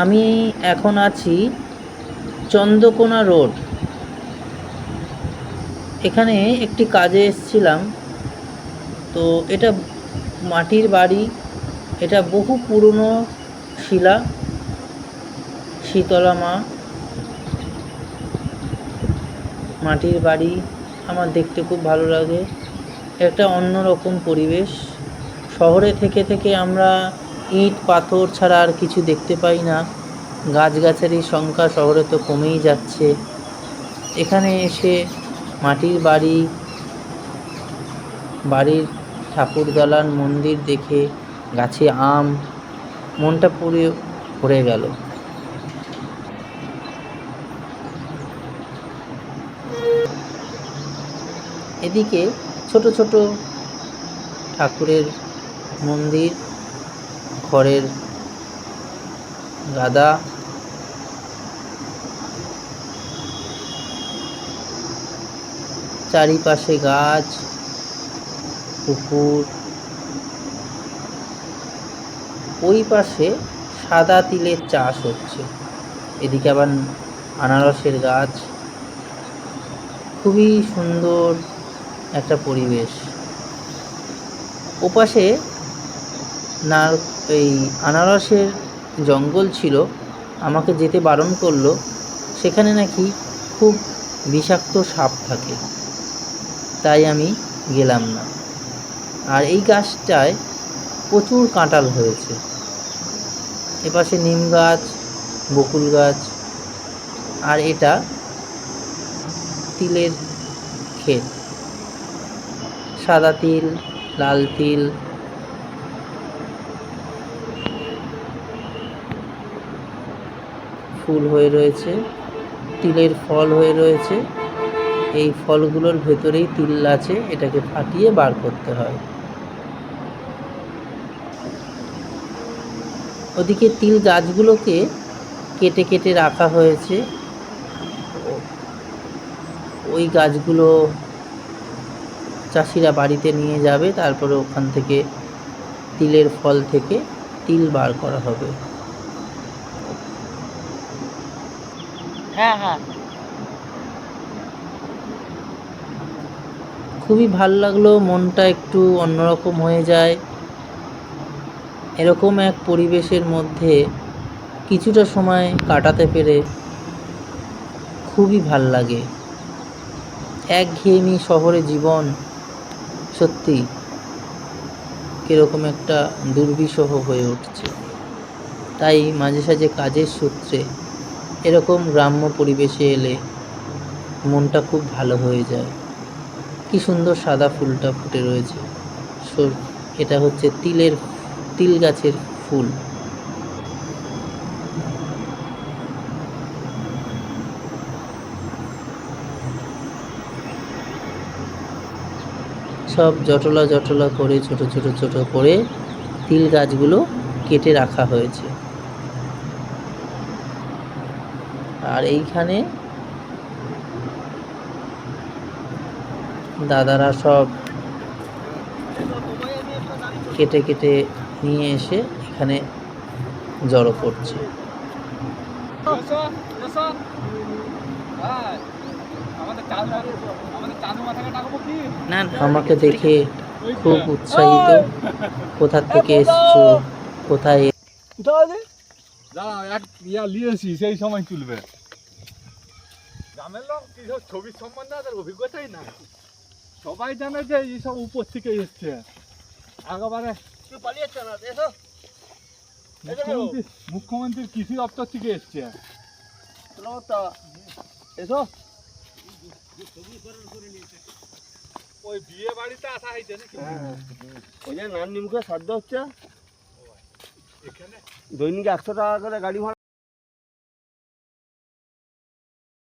আমি এখন আছি চন্দ্রকোনা রোড। এখানে একটি কাজে এসেছিলাম। তো এটা মাটির বাড়ি। এটা বহু পুরনো শিলা। শীতলা মা মাটির বাড়ি আমার দেখতে খুব ভালো লাগে। একটা অন্যরকম পরিবেশ। শহরে থেকে থেকে আমরা ইট পাথর ছাড়া আর কিছু দেখতে পাই না। গাছগাছালির সংখ্যা শহরে তো কমেই যাচ্ছে। এখানে এসে মাটির বাড়ি, বাড়ির ঠাকুর দালান, মন্দির দেখে, গাছে আম, মনটা পুরো ভরে গেল। এদিকে ছোট ছোট ঠাকুরের মন্দির, খড়ের গাদা, চারিপাশে গাছ, পুকুর। ওই পাশে সাদা তিলের চাষ হচ্ছে। এদিকে আবার আনারসের গাছ। খুবই সুন্দর একটা পরিবেশ। ওপাশে না এই আনারসের জঙ্গল ছিল, আমাকে যেতে বারণ করলো। সেখানে নাকি খুব বিষাক্ত সাপ থাকে, তাই আমি গেলাম না। আর এই গাছটায় প্রচুর কাঁঠাল হয়েছে। এপাশে নিম গাছ, বকুল গাছ। আর এটা তিলের ক্ষেত। সাদা তিল, লাল তিল। ফুল হয়ে রয়েছে, তিলের ফল হয়ে রয়েছে। এই ফলগুলোর ভেতরেই তিল আছে, এটাকে ফাটিয়ে বার করতে হয়। ওদিকে তিল গাছগুলোকে কেটে কেটে রাখা হয়েছে। ওই গাছগুলো চাষিরা বাড়িতে নিয়ে যাবে, তারপরে ওখান থেকে তিলের ফল থেকে তিল বার করা হবে। হ্যাঁ হ্যাঁ, খুবই ভাল লাগলো। মনটা একটু অন্যরকম হয়ে যায় এরকম এক পরিবেশের মধ্যে কিছুটা সময় কাটাতে পেরে। খুবই ভাল লাগে। একঘেয়েমি শহরে জীবন সত্যি কীরকম একটা দুর্বিষহ হয়ে উঠছে। তাই মাঝে সাঝে কাজের সূত্রে এরকম গ্রাম্য পরিবেশে এলে মনটা খুব ভালো হয়ে যায়। কি সুন্দর সাদা ফুলটা ফুটে রয়েছে। এটা হচ্ছে তিল গাছের ফুল। সব জটলা জটলা করে ছোট ছোট ছোট করে তিল গাছগুলো কেটে রাখা হয়েছে। আর এইখানে দাদারা সব কেটে কেটে নিয়ে এসে এখানে জড়ো করছে। না, আমাকে দেখে খুব উৎসাহিত। কোথা থেকে এসছো, কোথায়? এক নিয়েছি, সেই সময় তুলবে। গ্রামের লোক কৃষক ছবির সম্বন্ধে তাদের অভিজ্ঞতাই না। সবাই জানে যে এইসব উপর থেকে এসছে। একেবারে মুখ্যমন্ত্রীর কৃষি দপ্তর থেকে এসছে। এসো, ওই বিয়ে বাড়িতে আসা হয়েছে নাকি? ওই যে নাম নিমুখে শ্রাদ্ধ হচ্ছে। দৈনিক 100 টাকা করে গাড়ি ভাড়া।